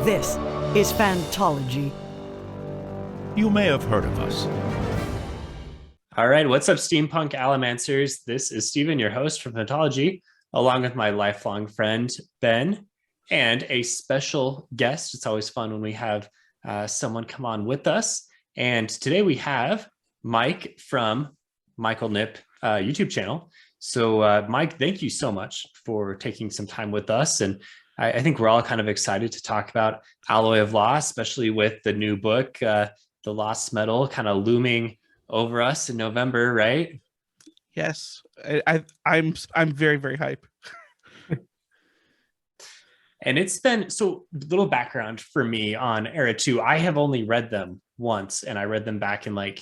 This is Fantology. You may have heard of us. All right, what's up, steampunk allomancers? This is Steven, your host from Fantology, along with my lifelong friend, Ben, and a special guest. It's always fun when we have someone come on with us. And today we have Mike from Michael Knipp YouTube channel. So Mike, thank you so much for taking some time with us. And I think we're all kind of excited to talk about Alloy of Law, especially with the new book, The Lost Metal, kind of looming over us in November, right? Yes, I'm very, very hype. And it's been, so little background for me on Era 2. I have only read them once, and I read them back in like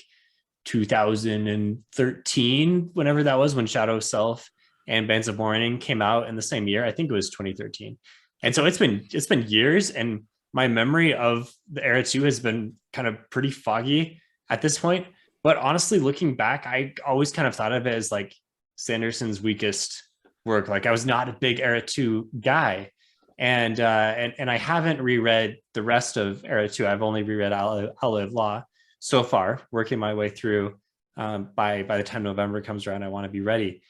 2013, whenever that was, when Shadow Self and Bands of Mourning came out in the same year. I think it was 2013. And so it's been years, and my memory of the Era 2 has been kind of pretty foggy at this point. But honestly, looking back, I always kind of thought of it as like Sanderson's weakest work. Like I was not a big Era 2 guy. And I haven't reread the rest of Era 2. I've only reread Alloy of Law so far, working my way through. By the time November comes around, I want to be ready.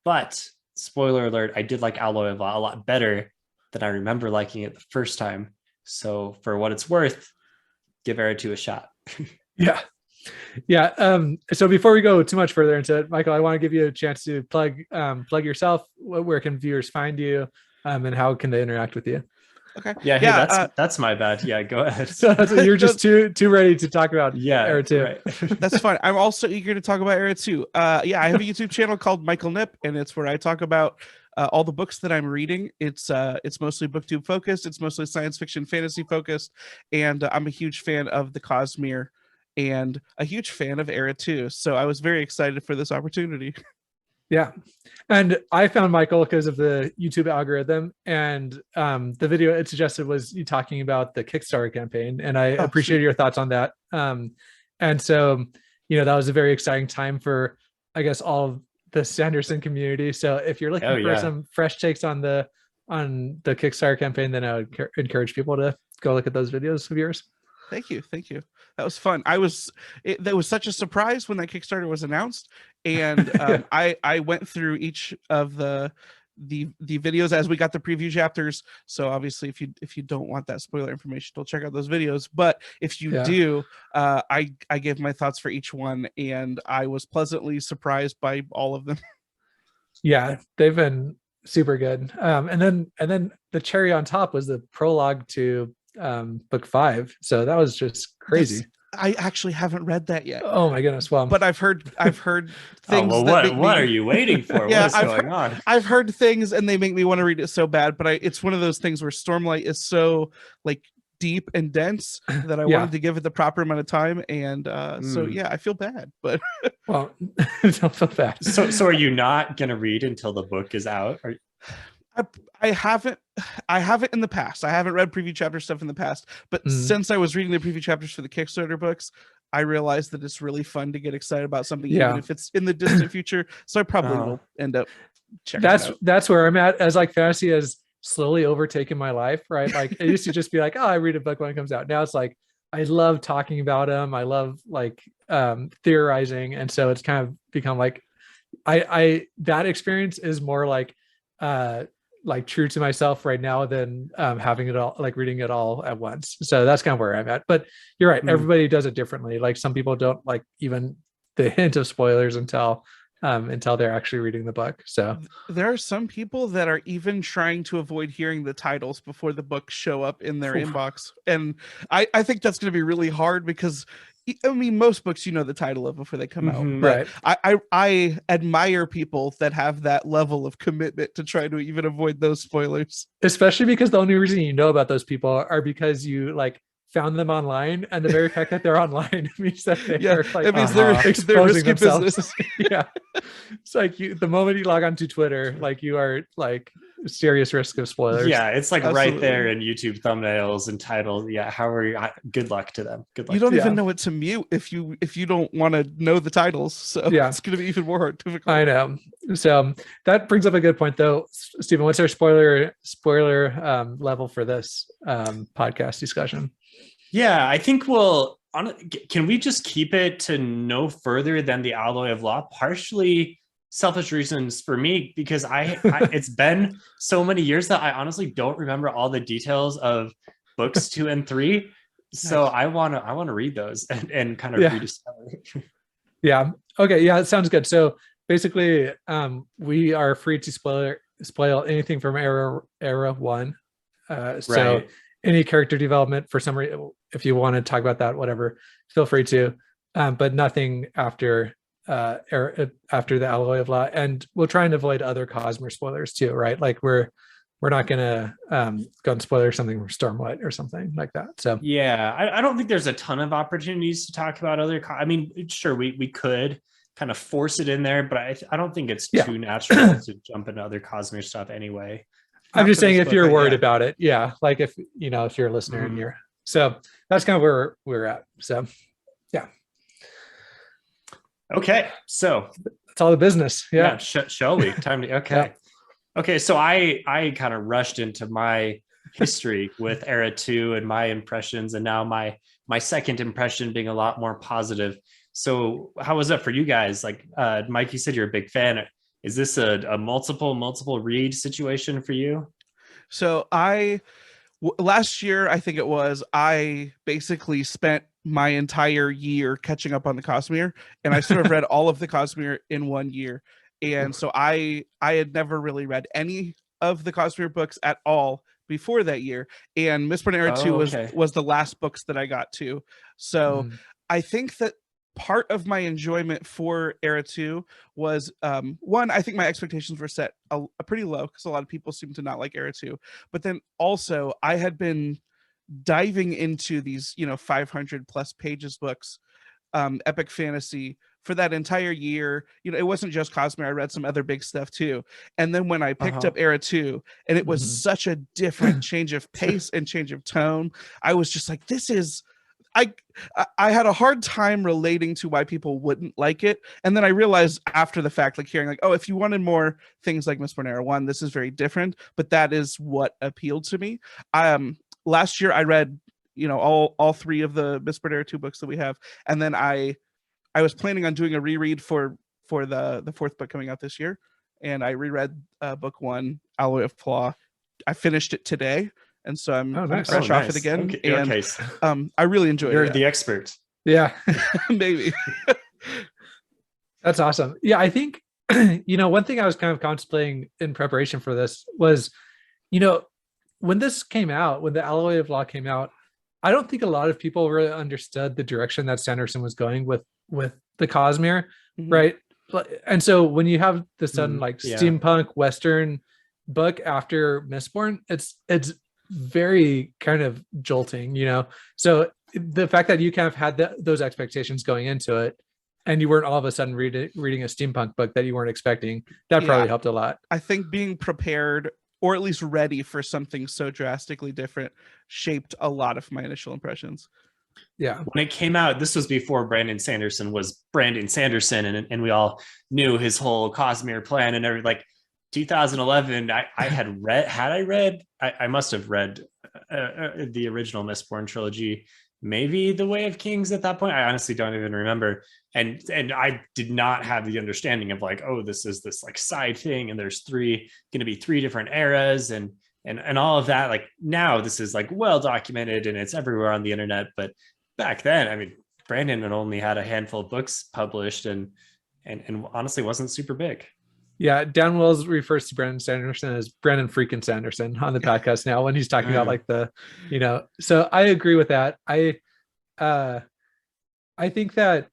But spoiler alert, I did like Alloy of Law a lot better than I remember liking it the first time. So for what it's worth, give Era 2 a shot. Yeah. So before we go too much further into it, Michael, I want to give you a chance to plug yourself. Where can viewers find you, and how can they interact with you? Okay. Yeah, that's my bad. Yeah, go ahead. So you're just too ready to talk about Era 2. Right. That's fine. I'm also eager to talk about Era 2. I have a YouTube channel called Michael Knipp, and it's where I talk about all the books that I'm reading. It's mostly booktube focused. It's mostly science fiction, fantasy focused, and I'm a huge fan of the Cosmere and a huge fan of Era 2. So I was very excited for this opportunity. Yeah. And I found Michael because of the YouTube algorithm, and the video it suggested was you talking about the Kickstarter campaign. And I appreciated your thoughts on that. And so, that was a very exciting time for, I guess, all of the Sanderson community. So if you're looking for some fresh takes on the Kickstarter campaign, then I would encourage people to go look at those videos of yours. Thank you. That was fun. That was such a surprise when that Kickstarter was announced, and I went through each of the videos as we got the preview chapters. So obviously, if you don't want that spoiler information, don't check out those videos. But if you do, I gave my thoughts for each one, and I was pleasantly surprised by all of them. Yeah, they've been super good. And then the cherry on top was the prologue to book 5. So that was just crazy. I actually haven't read that yet. Oh my goodness. Well, but I've heard things. What are you waiting for? What's going on? I've heard things and they make me want to read it so bad, but it's one of those things where Stormlight is so like deep and dense that I wanted to give it the proper amount of time. And so I feel bad, but well, don't feel bad. So are you not gonna read until the book is out? I haven't in the past. I haven't read preview chapter stuff in the past, but since I was reading the preview chapters for the Kickstarter books, I realized that it's really fun to get excited about something, even if it's in the distant future. So I probably will end up checking it out. That's where I'm at, as like fantasy has slowly overtaken my life, right? Like it used to just be like, oh, I read a book when it comes out. Now it's like I love talking about them. I love like theorizing, and so it's kind of become like I that experience is more like true to myself right now than having it all, like reading it all at once. So that's kind of where I'm at. But you're right. Everybody does it differently. Like some people don't like even the hint of spoilers until they're actually reading the book. So there are some people that are even trying to avoid hearing the titles before the books show up in their inbox. And I think that's going to be really hard because I mean, most books, the title of before they come out. But right. I admire people that have that level of commitment to try to even avoid those spoilers. Especially because the only reason you know about those people are because you like found them online, and the very fact that they're online means that they're like, it means they're risky business. Yeah, it's like the moment you log onto Twitter, like you are like serious risk of spoilers. Yeah, it's like Absolutely. right there in YouTube thumbnails and titles. Yeah, how are you? Good luck to them. Good luck. You don't Yeah. even know what to mute if you don't want to know the titles. So Yeah. it's going to be even more difficult. I know. So that brings up a good point, though. Stephen, what's our spoiler level for this podcast discussion? Yeah, I think can we just keep it to no further than the Alloy of Law? Partially selfish reasons for me, because it's been so many years that I honestly don't remember all the details of books 2 and 3. So nice. I want to read those and kind of rediscover. Yeah. Okay. Yeah, it sounds good. So basically, we are free to spoil anything from era 1. So right. Any character development for some reason, if you want to talk about that, whatever, feel free to, but nothing after the Alloy of Law. And we'll try and avoid other Cosmere spoilers too, right? Like we're not gonna go and spoiler something from Stormlight or something like that. So yeah, I don't think there's a ton of opportunities to talk about other. I mean, sure, we could kind of force it in there, but I don't think it's too natural to jump into other Cosmere stuff anyway. I'm just saying if you're worried about it, like if you're a listener and you're, so that's kind of where we're at. So yeah. Okay, so that's all the business. Yeah. Shall we? Time to okay. Okay, so I kind of rushed into my history with Era 2 and my impressions, and now my second impression being a lot more positive. So how was that for you guys? Like Mike, you said you're a big fan. Is this a multiple read situation for you? So last year, I think it was, I basically spent my entire year catching up on the Cosmere, and I sort of read all of the Cosmere in 1 year. And so I had never really read any of the Cosmere books at all before that year. And Mistborn Era 2 was the last books that I got to. So I think that part of my enjoyment for Era 2 was one, I think my expectations were set a pretty low because a lot of people seem to not like Era 2. But then also I had been diving into these 500 plus pages books, epic fantasy, for that entire year. It wasn't just Cosmere. I read some other big stuff too. And then when I picked up Era 2, and it was such a different change of pace and change of tone, I was just like, this is, I had a hard time relating to why people wouldn't like it. And then I realized after the fact, like hearing like, oh, if you wanted more things like Mistborn Era 1, this is very different, but that is what appealed to me. Last year I read, all 3 of the Mistborn Era 2 books that we have. And then I was planning on doing a reread for the 4th book coming out this year. And I reread book 1, Alloy of Law. I finished it today. And so I'm fresh off it again. Okay. And I really enjoyed it. You're the expert. Yeah. Maybe. That's awesome. Yeah, I think, one thing I was kind of contemplating in preparation for this was, when this came out, when the Alloy of Law came out, I don't think a lot of people really understood the direction that Sanderson was going with the Cosmere, right? And so when you have the sudden steampunk Western book after Mistborn, it's very kind of jolting, so the fact that you kind of had those expectations going into it, and you weren't all of a sudden reading a steampunk book that you weren't expecting, that probably helped a lot. I think being prepared, or at least ready for something so drastically different, shaped a lot of my initial impressions. Yeah. When it came out, this was before Brandon Sanderson was Brandon Sanderson, and we all knew his whole Cosmere plan and everything. Like 2011, I must have read the original Mistborn trilogy, maybe The Way of Kings at that point. I honestly don't even remember. And I did not have the understanding of like, oh, this is this like side thing, and there's going to be 3 different eras and all of that. Like now this is like well documented and it's everywhere on the internet. But back then, I mean, Brandon had only had a handful of books published and honestly wasn't super big. Yeah, Dan Wells refers to Brandon Sanderson as Brandon freaking Sanderson on the podcast now when he's talking about like so I agree with that. I think that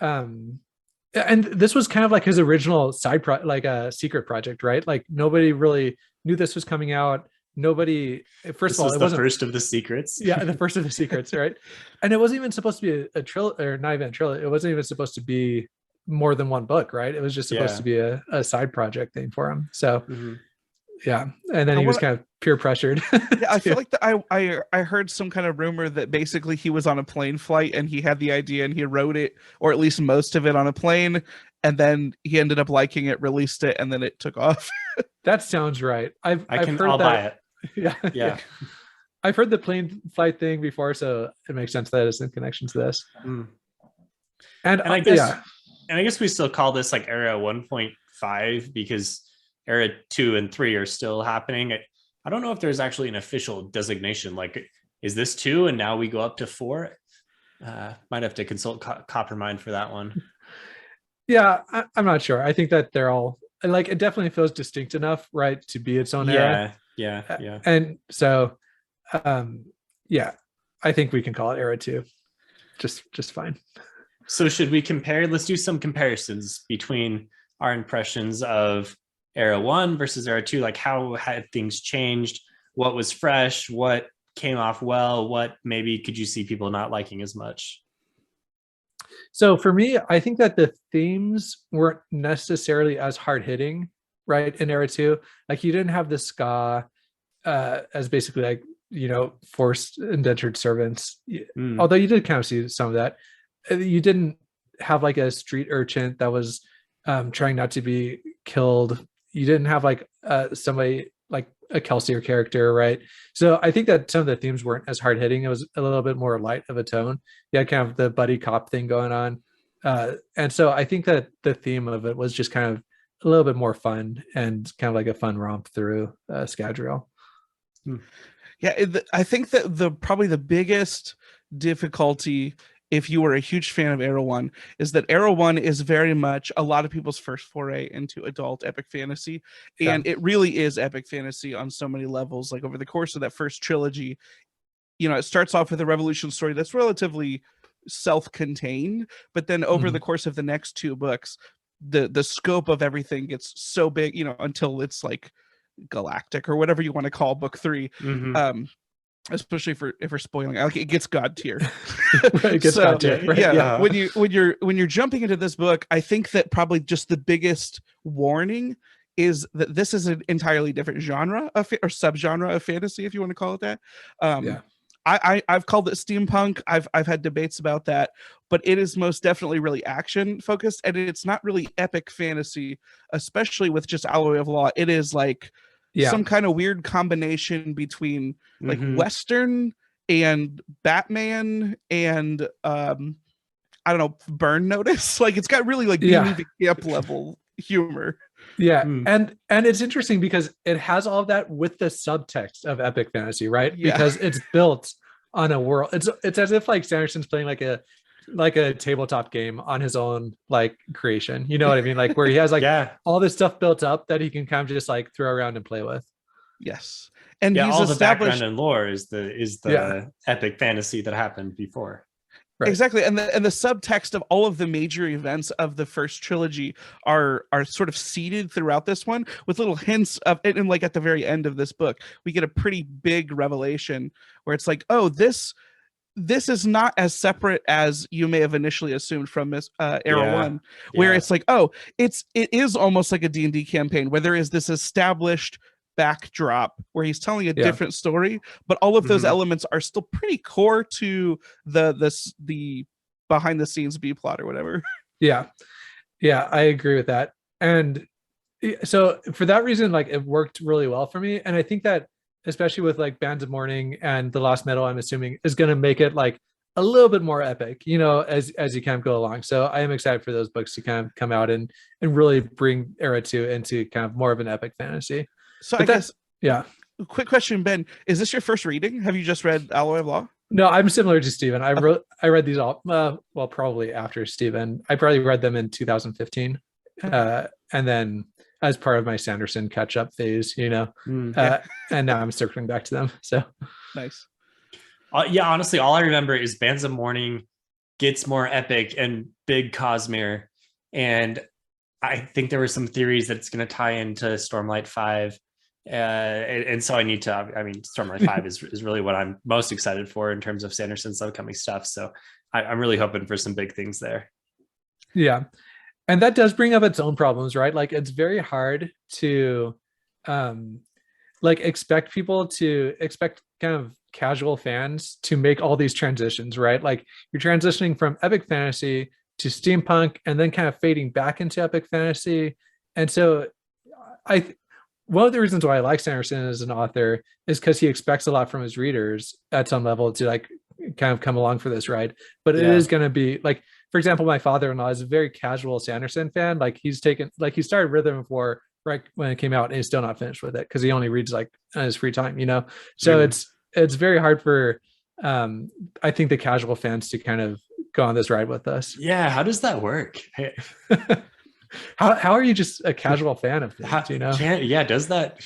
and this was kind of like his original secret project, right? Like nobody really knew this was coming out. Nobody, first of all, it wasn't the first of the secrets. Yeah, the first of the secrets, right? And it wasn't even supposed to be a trilogy, or not even a trilogy. It wasn't even supposed to be more than 1 book, right? It was just supposed to be a side project thing for him. So Yeah, and then he was kind of peer pressured. Yeah, I feel like I heard some kind of rumor that basically he was on a plane flight and he had the idea and he wrote it, or at least most of it, on a plane, and then he ended up liking it, released it, and then it took off. That sounds right. I've heard I'll that. buy it. Yeah, Yeah. I've heard the plane flight thing before, so it makes sense that it's in connection to this. Mm. And I guess we still call this like Era 1.5 because Era 2 and 3 are still happening. I don't know if there's actually an official designation. Like, is this 2 and now we go up to 4? Might have to consult Coppermind for that one. Yeah, I'm not sure. I think that they're all like, it definitely feels distinct enough, right, to be its own era. Yeah. And so, yeah, I think we can call it Era 2. Just fine. So should we compare? Let's do some comparisons between our impressions of Era 1 versus Era 2. Like, how had things changed? What was fresh? What came off well? What maybe could you see people not liking as much? So for me, I think that the themes weren't necessarily as hard hitting, right, in Era 2. Like, you didn't have the ska as basically like, forced indentured servants, although you did kind of see some of that. You didn't have like a street urchin that was trying not to be killed. You didn't have like somebody like a Kelsier character, right? So I think that some of the themes weren't as hard hitting. It was a little bit more light of a tone. You had kind of the buddy cop thing going on. And so I think that the theme of it was just kind of a little bit more fun and kind of like a fun romp through Scadrial. Yeah, I think that probably the biggest difficulty, if you were a huge fan of Era 1, is that Era 1 is very much a lot of people's first foray into adult epic fantasy. And it really is epic fantasy on so many levels. Like, over the course of that first trilogy, it starts off with a revolution story that's relatively self-contained, but then over the course of the next 2 books, the scope of everything gets so big, until it's like galactic or whatever you want to call book 3. Especially if we're spoiling, like, it gets god tier. It gets god tier, right? Yeah. When you're jumping into this book, I think that probably just the biggest warning is that this is an entirely different genre or subgenre of fantasy, if you want to call it that. I've called it steampunk. I've had debates about that, but it is most definitely really action focused, and it's not really epic fantasy, especially with just Alloy of Law. It is like some kind of weird combination between like Western and Batman and I don't know, Burn Notice. Like, it's got really like the camp level humor. And it's interesting because it has all of that with the subtext of epic fantasy, right? Because it's built on a world. It's as if like Sanderson's playing like a tabletop game on his own like creation. You know what I mean? Like, where he has like all this stuff built up that he can kind of just like throw around and play with. Yes. And he's all the established background and lore is the epic fantasy that happened before. Right. Exactly. And the subtext of all of the major events of the first trilogy are sort of seeded throughout this one, with little hints of it. And like at the very end of this book, we get a pretty big revelation where it's like, oh, this is not as separate as you may have initially assumed from Era 1, where it's like, oh, it is almost like a D&D campaign where there is this established backdrop where he's telling a different story, but all of those elements are still pretty core to the behind the scenes B plot or whatever. Yeah, I agree with that. And so for that reason, like, it worked really well for me. And I think that especially with like Bands of Mourning and The Lost Metal, I'm assuming is going to make it like a little bit more epic, as you kind of go along. So I am excited for those books to kind of come out and really bring Era 2 into kind of more of an epic fantasy. So I guess, quick question, Ben, is this your first reading? Have you just read Alloy of Law? No, I'm similar to Stephen. I read these all, well, probably after Stephen. I probably read them in 2015. And then as part of my Sanderson catch-up phase, and now I'm circling back to them. So nice. Honestly, all I remember is Bands of Mourning gets more epic and big Cosmere. And I think there were some theories that it's going to tie into Stormlight 5. And so Stormlight 5 is really what I'm most excited for in terms of Sanderson's upcoming stuff. So I'm really hoping for some big things there. Yeah. And that does bring up its own problems, right? Like, it's very hard to like expect people to expect kind of casual fans to make all these transitions, right? Like you're transitioning from epic fantasy to steampunk and then kind of fading back into epic fantasy. And so I one of the reasons why I like Sanderson as an author is because he expects a lot from his readers at some level to like kind of come along for this ride. But it is going to be like, for example, my father-in-law is a very casual Sanderson fan. Like he started Rhythm of War right when it came out and he's still not finished with it because he only reads like in his free time, you know? So it's very hard for I think the casual fans to kind of go on this ride with us. Yeah. How does that work? How are you just a casual fan of things, you know? Does that?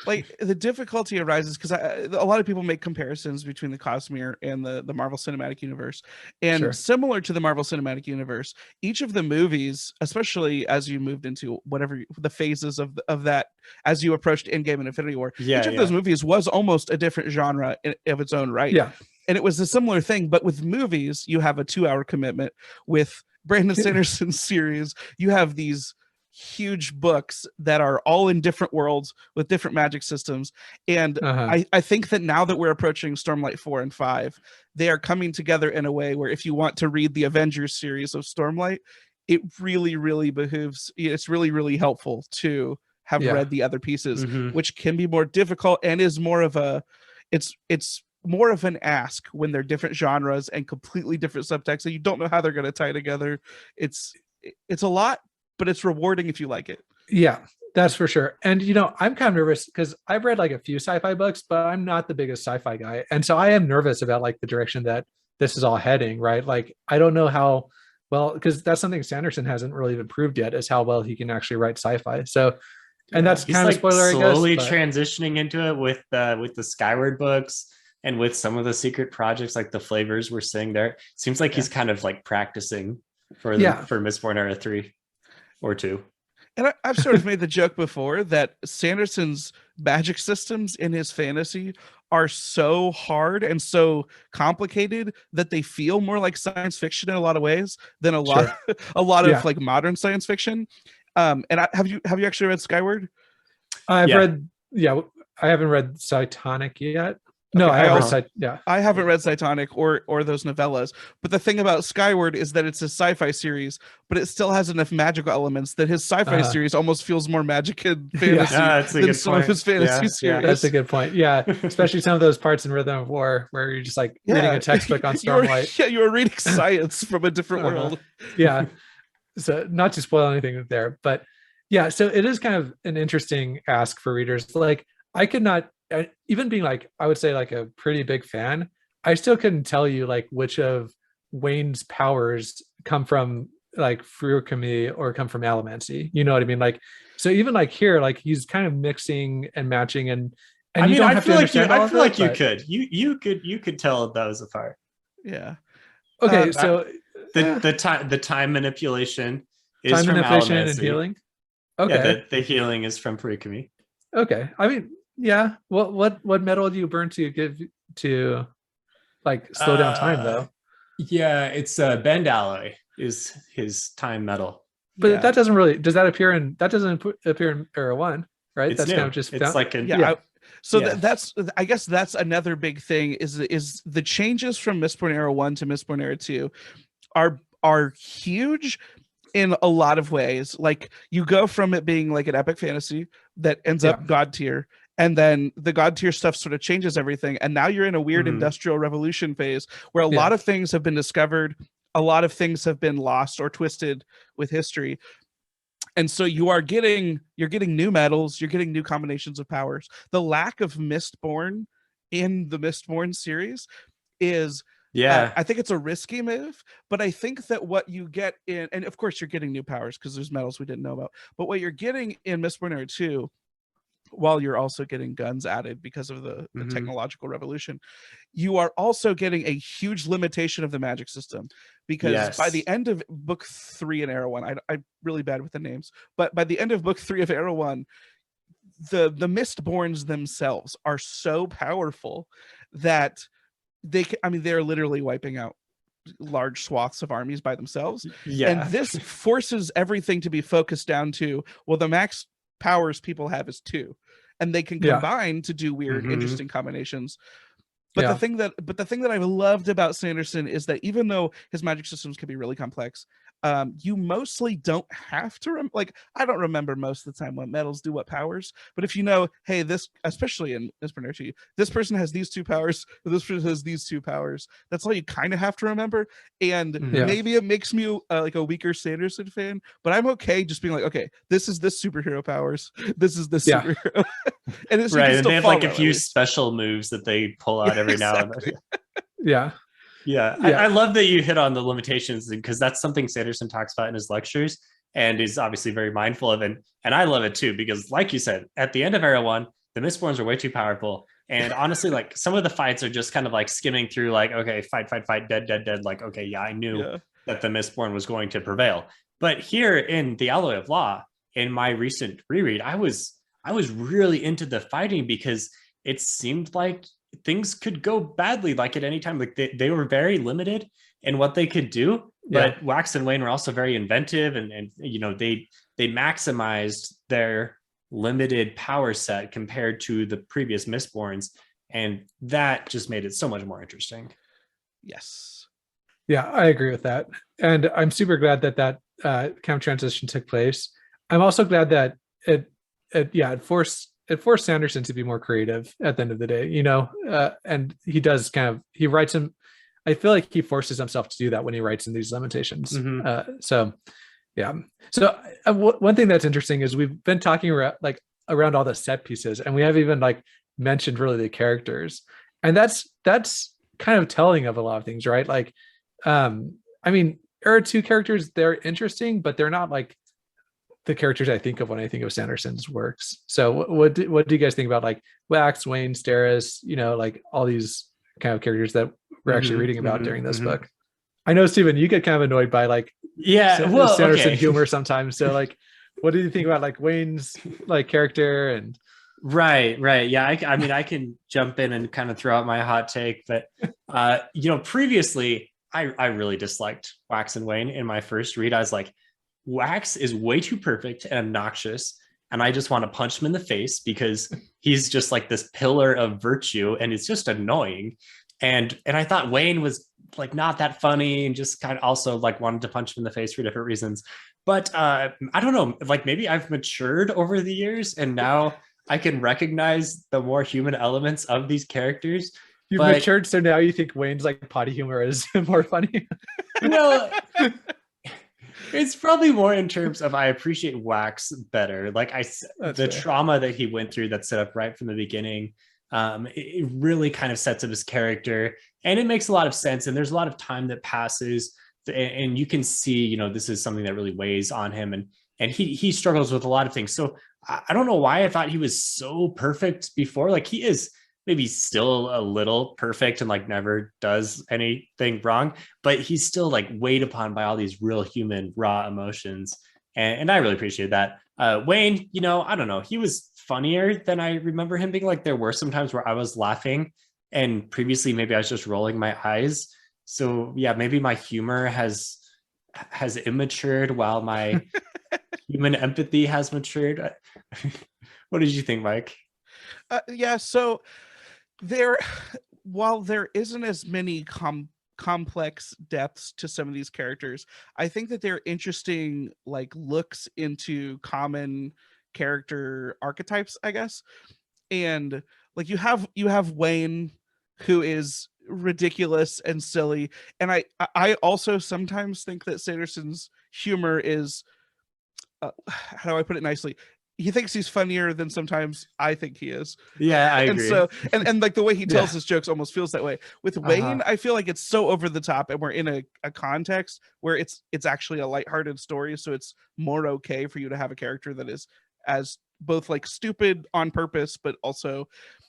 Like the difficulty arises because a lot of people make comparisons between the Cosmere and the Marvel Cinematic Universe, and similar to the Marvel Cinematic Universe, each of the movies, especially as you moved into whatever the phases of that, as you approached Endgame and Infinity War, each of those movies was almost a different genre of its own right. Yeah, and it was a similar thing, but with movies, you have a 2-hour commitment. With Brandon Sanderson's series, you have these huge books that are all in different worlds with different magic systems, and I think that now that we're approaching Stormlight 4 and 5, they are coming together in a way where if you want to read the Avengers series of Stormlight, it really behooves, it's really helpful to have read the other pieces, which can be more difficult and is more of a it's more of an ask when they're different genres and completely different subtexts and you don't know how they're going to tie together. It's a lot, but it's rewarding if you like it. Yeah, that's for sure. And, you know, I'm kind of nervous because I've read like a few sci-fi books, but I'm not the biggest sci-fi guy. And so I am nervous about like the direction that this is all heading, right? Like, I don't know how well, because that's something Sanderson hasn't really even proved yet is how well he can actually write sci-fi. So, and that's kind of a spoiler, I guess. Slowly transitioning into it with the Skyward books and with some of the secret projects, like the flavors we're seeing there. Seems like he's kind of like practicing for Mistborn Era 3 or 2. And I've sort of made the joke before that Sanderson's magic systems in his fantasy are so hard and so complicated that they feel more like science fiction in a lot of ways than a lot of like modern science fiction. And have you actually read Skyward? I've read, I haven't read Cytonic yet. No, I haven't read Cytonic or those novellas. But the thing about Skyward is that it's a sci-fi series, but it still has enough magical elements that his sci-fi series almost feels more magic and fantasy than some of his fantasy series. Yeah, that's a good point. Yeah, especially some of those parts in Rhythm of War where you're just like reading a textbook on Stormlight. You were reading science from a different world. Yeah. So not to spoil anything there, but yeah, so it is kind of an interesting ask for readers. Like I could not, even being like, I would say like a pretty big fan, I still couldn't tell you like which of Wayne's powers come from like Furukami or come from Allomancy. You know what I mean? Like, so even like here, like he's kind of mixing and matching and I mean, I feel like you could tell those apart. Yeah. Okay. So the time manipulation is time from manipulation Allomancy. And healing. Okay. Yeah, the healing is from Furukami. Okay. I mean, yeah. What metal do you burn to give to like slow down time though? Yeah, it's Bend Alloy is his time metal. But that doesn't really doesn't appear in Era 1, right? It's that's new. kind of just it's like a that's I guess that's another big thing is the changes from Mistborn Era 1 to Mistborn Era 2 are huge in a lot of ways. Like you go from it being like an epic fantasy that ends up god tier, and then the god tier stuff sort of changes everything, and now you're in a weird industrial revolution phase where a lot of things have been discovered, a lot of things have been lost or twisted with history, and so you're getting new metals, you're getting new combinations of powers. The lack of Mistborn in the Mistborn series is I think it's a risky move, but I think that what you get in, and of course you're getting new powers because there's metals we didn't know about, but what you're getting in Mistborn Era 2, while you're also getting guns added because of the technological revolution, you are also getting a huge limitation of the magic system, because by the end of book 3 in Era 1, I'm really bad with the names, but by the end of book 3 of Era 1, the Mistborns themselves are so powerful that they're literally wiping out large swaths of armies by themselves. And this forces everything to be focused down to, well, the max powers people have is 2. and they can Yeah. combine to do weird, Mhm. interesting combinations. But Yeah. the thing that I've loved about Sanderson is that even though his magic systems can be really complex, you mostly don't have to like, I don't remember most of the time what metals do what powers, but if you know, hey, this, especially in Mistborn Era, this person has these 2 powers, this person has these 2 powers. That's all you kind of have to remember. And Yeah. maybe it makes me like a weaker Sanderson fan, but I'm okay just being like, okay, this is this superhero powers, this is this Yeah. superhero, and it's, you Right, can and still they have like a follow, at few least. special moves that they pull out every now and then. Yeah. Yeah, Yeah. I love that you hit on the limitations, because that's something Sanderson talks about in his lectures and is obviously very mindful of. And I love it too, because like you said, at the end of Era 1, the Mistborns are way too powerful. And honestly, like some of the fights are just kind of like skimming through, like, okay, fight, dead, dead. Like, okay, yeah, I knew that the Mistborn was going to prevail. But here in The Alloy of Law, in my recent reread, I was really into the fighting, because it seemed like things could go badly, like at any time. Like they were very limited in what they could do, but Wax and Wayne were also very inventive, and you know, they maximized their limited power set compared to the previous Mistborns, and that just made it so much more interesting. Yes. Yeah, I agree with that. And I'm super glad that kind of transition took place. I'm also glad that it forced Sanderson to be more creative at the end of the day, you know, and he writes him. I feel like he forces himself to do that when he writes in these limitations. Mm-hmm. So one thing that's interesting is we've been talking around all the set pieces, and we haven't even like mentioned really the characters, and that's kind of telling of a lot of things, right? Like, I mean, Era 2 characters, they're interesting, but they're not like the characters I think of when I think of Sanderson's works. So what do you guys think about like Wax, Wayne, Steris, you know, like all these kind of characters that we're actually reading about during this book? I know, Stephen, you get kind of annoyed by like Sanderson humor sometimes. So like, what do you think about like Wayne's like character? And Right. Yeah, I mean, I can jump in and kind of throw out my hot take, but you know, previously I really disliked Wax and Wayne in my first read. I was like, Wax is way too perfect and obnoxious, and I just want to punch him in the face, because he's just like this pillar of virtue, and it's just annoying. And I thought Wayne was like not that funny, and just kind of also like wanted to punch him in the face for different reasons. But I don't know, like maybe I've matured over the years, and now I can recognize the more human elements of these characters. You've matured, so now you think Wayne's like potty humor is more funny. Well, it's probably more in terms of I appreciate Wax better. Like the fair. trauma that he went through that's set up right from the beginning, it really kind of sets up his character, and it makes a lot of sense. And there's a lot of time that passes, and you can see, you know, this is something that really weighs on him, and he struggles with a lot of things. So I don't know why I thought he was so perfect before. Like, he is maybe still a little perfect and like never does anything wrong, but he's still like weighed upon by all these real human raw emotions. And I really appreciate that. Wayne, you know, I don't know, he was funnier than I remember him being. Like, there were some times where I was laughing, and previously maybe I was just rolling my eyes. So yeah, maybe my humor has immatured while my human empathy has matured. What did you think, Mike? Yeah, so while there isn't as many complex depths to some of these characters, I think that they're interesting like looks into common character archetypes, I guess. And like you have Wayne, who is ridiculous and silly, and I also sometimes think that Sanderson's humor is how do I put it nicely? He thinks he's funnier than sometimes I think he is. Yeah, I agree. And so, and like the way he tells his jokes almost feels that way. With Wayne, I feel like it's so over the top, and we're in a context where it's actually a lighthearted story, so it's more okay for you to have a character that is as both like stupid on purpose, but also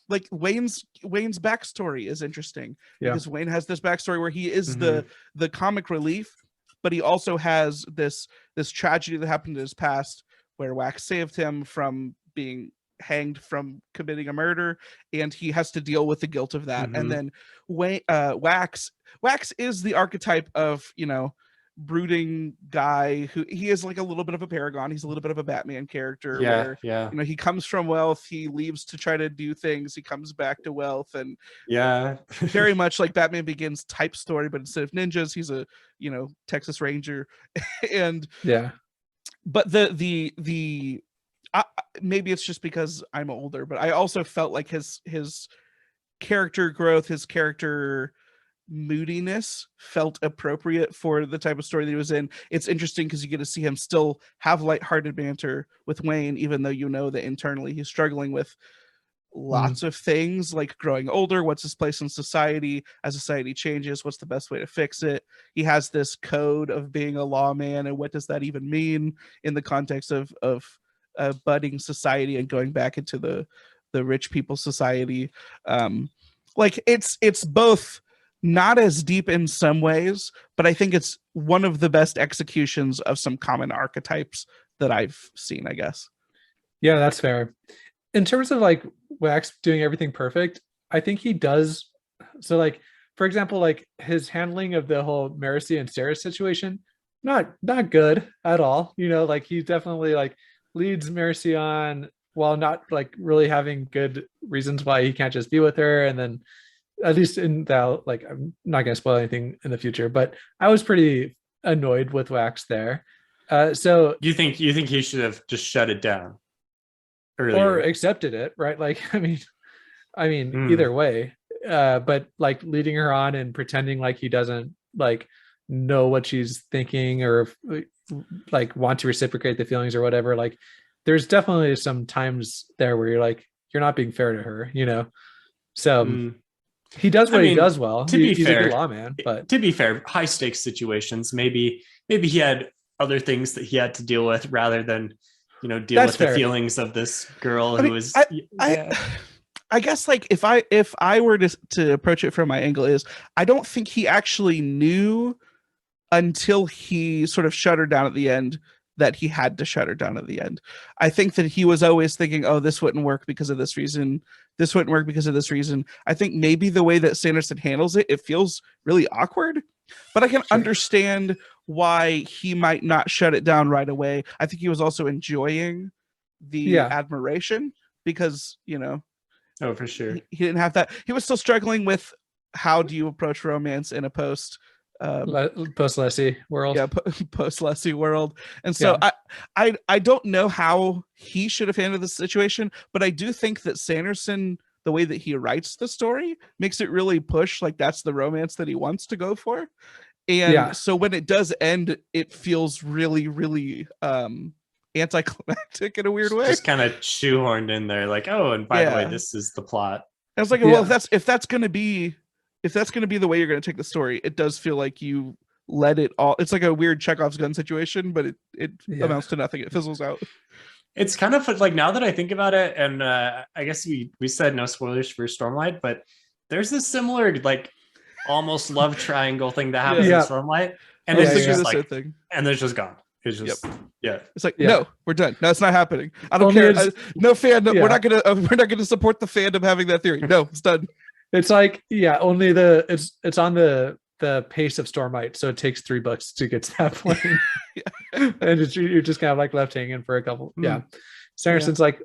like Wayne's backstory is interesting, because Wayne has this backstory where he is the comic relief, but he also has this tragedy that happened in his past where Wax saved him from being hanged from committing a murder, and he has to deal with the guilt of that. And then Wax is the archetype of, you know, brooding guy who he is like a little bit of a paragon. He's a little bit of a Batman character where you know he comes from wealth, he leaves to try to do things, he comes back to wealth, and very much like Batman Begins type story, but instead of ninjas, he's a, you know, Texas Ranger. And but the maybe it's just because I'm older, but I also felt like his character growth, his character moodiness felt appropriate for the type of story that he was in. It's interesting because you get to see him still have lighthearted banter with Wayne, even though you know that internally he's struggling with lots of things, like growing older, what's his place in society, as society changes, what's the best way to fix it. He has this code of being a lawman, and what does that even mean in the context of a budding society and going back into the rich people society. Like it's both not as deep in some ways, but I think it's one of the best executions of some common archetypes that I've seen, I guess. Yeah, that's fair. In terms of like Wax doing everything perfect, I think he does. So like, for example, like his handling of the whole Marcy and Sarah situation, not good at all. You know, like he definitely like leads Marcy on while not like really having good reasons why he can't just be with her. And then at least in that, like, I'm not going to spoil anything in the future, but I was pretty annoyed with Wax there. So you think he should have just shut it down earlier, or accepted it, right? Like, I mean, either way, but like leading her on and pretending like he doesn't like know what she's thinking or like want to reciprocate the feelings or whatever. Like, there's definitely some times there where you're like, you're not being fair to her, you know? So he does what he does well. He's a good lawman, but to be fair, high stakes situations, maybe he had other things that he had to deal with rather than, you know, deal with the feelings of this girl who was. I guess like if I were to approach it from my angle is, I don't think he actually knew until he sort of shut her down at the end that he had to shut her down at the end. I think that he was always thinking, oh, this wouldn't work because of this reason. This wouldn't work because of this reason. I think maybe the way that Sanderson handles it, it feels really awkward, but I can understand why he might not shut it down right away. I think he was also enjoying the admiration because, you know, oh, for sure. He didn't have that. He was still struggling with how do you approach romance in a post Lessie world. Yeah, post Lessie world. And so I don't know how he should have handled the situation, but I do think that Sanderson, the way that he writes the story, makes it really push like that's the romance that he wants to go for. And so when it does end, it feels really, really anticlimactic in a weird way. Just kind of shoehorned in there, like, oh, and by the way, this is the plot. I was like, well, if that's gonna be the way you're gonna take the story, it does feel like you let it all. It's like a weird Chekhov's gun situation, but it amounts to nothing. It fizzles out. It's kind of like, now that I think about it, and I guess we said no spoilers for Stormlight, but there's this similar like almost love triangle thing that happens in Stormlight, and it's just like, and there's just gone. It's just It's like no, we're done. No, it's not happening. I don't care. No fandom. We're not gonna support the fandom having that theory. No, it's done. It's like only it's on the pace of Stormlight, so it takes 3 books to get to that point. And you're just kind of like left hanging for a couple. Sanderson's like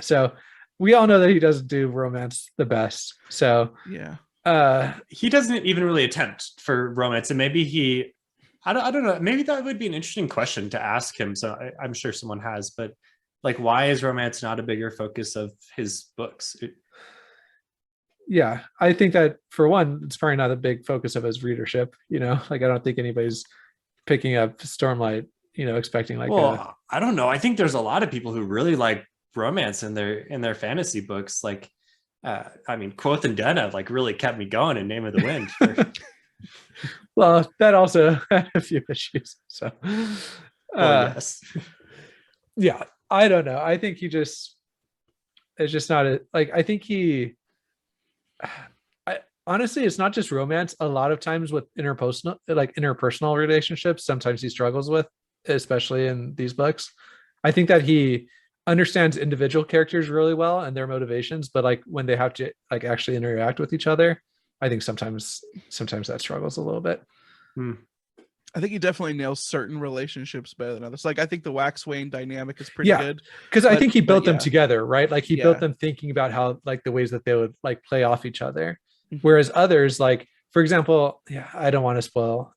so we all know that he doesn't do romance the best, so he doesn't even really attempt for romance, and maybe I don't know, maybe that would be an interesting question to ask him. So I'm sure someone has, but like, why is romance not a bigger focus of his books? I think that for one, it's probably not a big focus of his readership, you know, like I don't think anybody's picking up Stormlight, you know, expecting like I don't know. I think there's a lot of people who really like romance in their fantasy books. Like I mean, Quoth and Denna like really kept me going in Name of the Wind. Well, that also had a few issues. So yes. I don't know. I think it's just not I think honestly, it's not just romance. A lot of times with interpersonal relationships, sometimes he struggles with, especially in these books. I think that he understands individual characters really well and their motivations, but like when they have to like actually interact with each other, I think sometimes that struggles a little bit. I think he definitely nails certain relationships better than others. Like I think the Wax Wayne dynamic is pretty Yeah. good. Because I think he built them yeah. together, right? Like he built Yeah. them thinking about how like the ways that they would like play off each other. Mhm. Whereas others, like for example, yeah, I don't want to spoil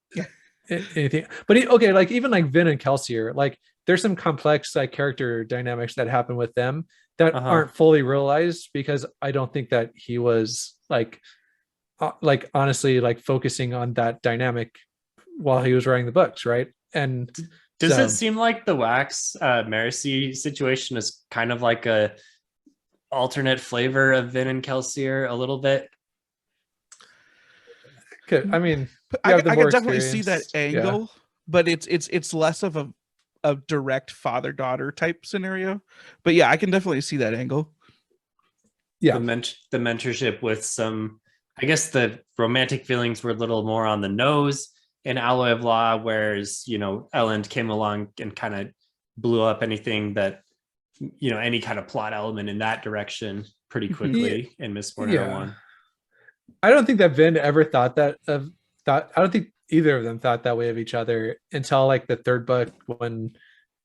anything, but okay, like even like Vin and Kelsier, like there's some complex like character dynamics that happen with them that aren't fully realized because I don't think that he was like honestly like focusing on that dynamic while he was writing the books, right? And does it seem like the Wax Marcy situation is kind of like a alternate flavor of Vin and Kelsier a little bit? I mean, I can definitely see that angle, but it's less of a direct father-daughter type scenario. But yeah, I can definitely see that angle. Yeah, the mentorship with some, I guess the romantic feelings were a little more on the nose in Alloy of Law, whereas Elend came along and kind of blew up anything that any kind of plot element in that direction pretty quickly in Mistborn Era 1. I don't think that Vin ever thought I don't think either of them thought that way of each other until like the third book when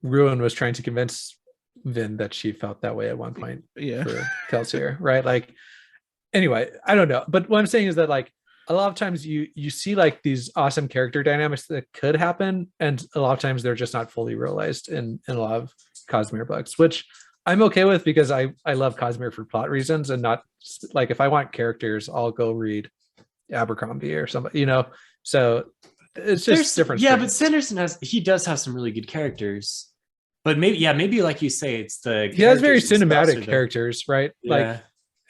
Ruin was trying to convince Vin that she felt that way at one point for Kelsier, right? Like anyway, I don't know. But what I'm saying is that like a lot of times you see like these awesome character dynamics that could happen, and a lot of times they're just not fully realized in a lot of Cosmere books, which I'm okay with because I love Cosmere for plot reasons, and not like if I want characters, I'll go read Abercrombie or somebody, So it's just different. Yeah, but Sanderson does have some really good characters. But maybe like you say, it's he has very cinematic characters, right? Yeah. Like,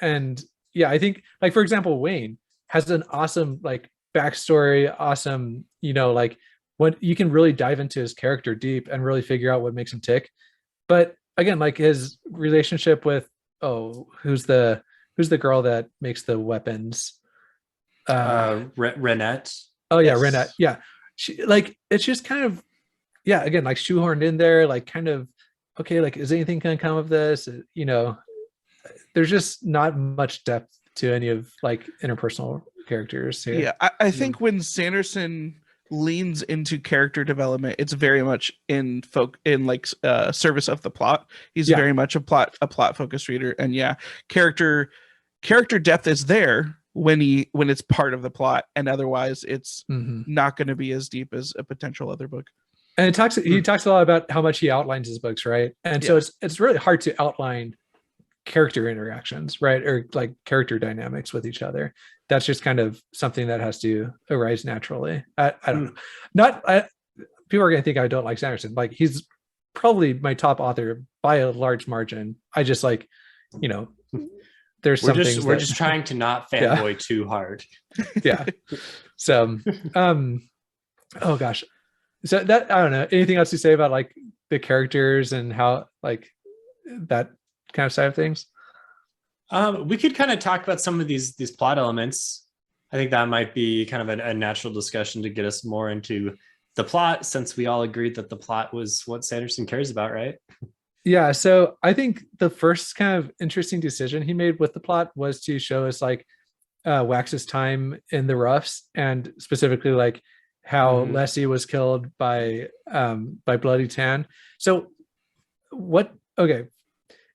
and yeah, I think like for example, Wayne has an awesome like backstory, awesome, like when you can really dive into his character deep and really figure out what makes him tick. But again, like his relationship with who's the girl that makes the weapons? Renette. Oh yeah, Renette. Yeah, she like it's just kind of again like shoehorned in there, like kind of okay, like is anything gonna come of this? There's just not much depth to any of like interpersonal characters here. Yeah, I think when Sanderson leans into character development, it's very much in service of the plot. He's very much a plot focused reader, and character depth is there when it's part of the plot, and otherwise it's not going to be as deep as a potential other book. And he talks a lot about how much he outlines his books, right? And so it's really hard to outline character interactions, right? Or like character dynamics with each other. That's just kind of something that has to arise naturally. I don't know. People are going to think I don't like Sanderson. Like he's probably my top author by a large margin. I just like, there's we're just trying to not fanboy too hard. Yeah. So, oh gosh. So that, I don't know. Anything else to say about like the characters and how like that kind of side of things? We could kind of talk about some of these plot elements. I think that might be kind of a natural discussion to get us more into the plot, since we all agreed that the plot was what Sanderson cares about, right? Yeah. So I think the first kind of interesting decision he made with the plot was to show us like Wax's time in the roughs, and specifically like how Lessie was killed by Bloody Tan. So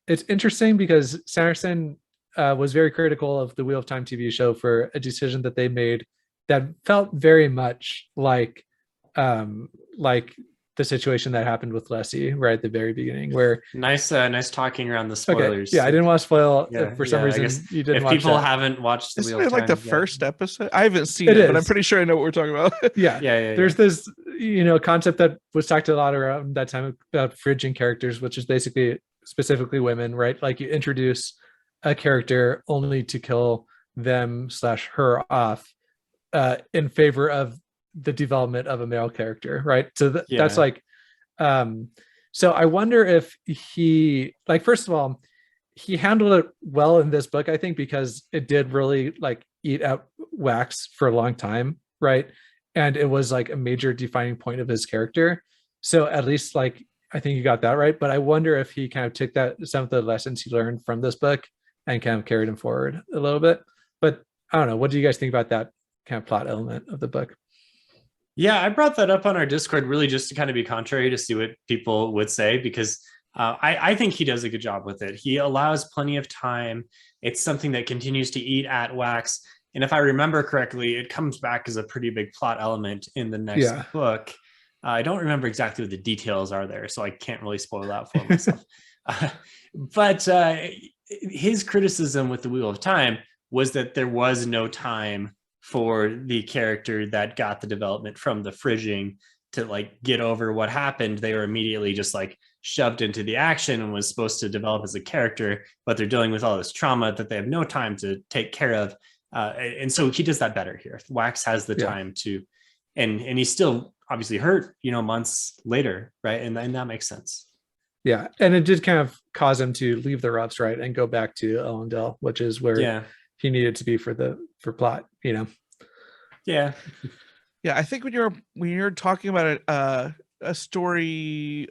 it's interesting because Sanderson was very critical of the Wheel of Time TV show for a decision that they made that felt very much like the situation that happened with Lessie right at the very beginning, where nice talking around the spoilers. Okay. Yeah, I didn't want to spoil for some reason. You didn't. If people haven't watched the Wheel of Time, like the first episode, I haven't seen it, but I'm pretty sure I know what we're talking about. Yeah. There's this concept that was talked a lot around that time about fridging characters, which is basically specifically women, right? Like you introduce a character only to kill them / her off in favor of the development of a male character, right? So that's like so I wonder if he, like, first of all, he handled it well in this book, I think, because it did really like eat out Wax for a long time, right? And it was like a major defining point of his character. So at least like I think you got that right. But I wonder if he kind of took some of the lessons he learned from this book and kind of carried him forward a little bit. But I don't know. What do you guys think about that kind of plot element of the book? Yeah, I brought that up on our Discord really just to kind of be contrary to see what people would say, because I think he does a good job with it. He allows plenty of time. It's something that continues to eat at Wax. And if I remember correctly, it comes back as a pretty big plot element in the next Yeah. book. I don't remember exactly what the details are there, so I can't really spoil that for myself. But his criticism with the Wheel of Time was that there was no time for the character that got the development from the fridging to like get over what happened. They were immediately just like shoved into the action and was supposed to develop as a character, but they're dealing with all this trauma that they have no time to take care of. And so he does that better here. Wax has the time to, and he's still obviously hurt, months later, right? And that makes sense. Yeah, and it did kind of cause him to leave the Roughs, right, and go back to Ellendale, which is where he needed to be for plot, Yeah. Yeah, I think when you're talking about a story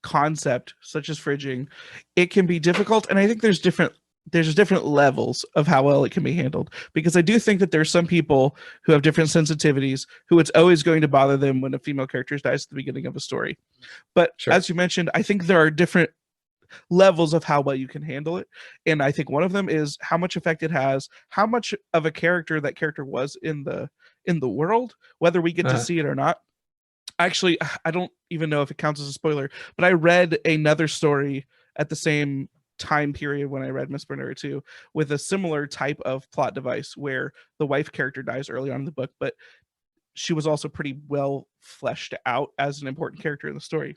concept such as fridging, it can be difficult, and I think there's different levels of how well it can be handled, because I do think that there's some people who have different sensitivities who it's always going to bother them when a female character dies at the beginning of a story. But as you mentioned, I think there are different levels of how well you can handle it, and I think one of them is how much effect it has, how much of a character that character was in the world, whether we get to see it or not. Actually, I don't even know if it counts as a spoiler, but I read another story at the same time period when I read Mistborn Era 2 with a similar type of plot device where the wife character dies early on in the book, but she was also pretty well fleshed out as an important character in the story.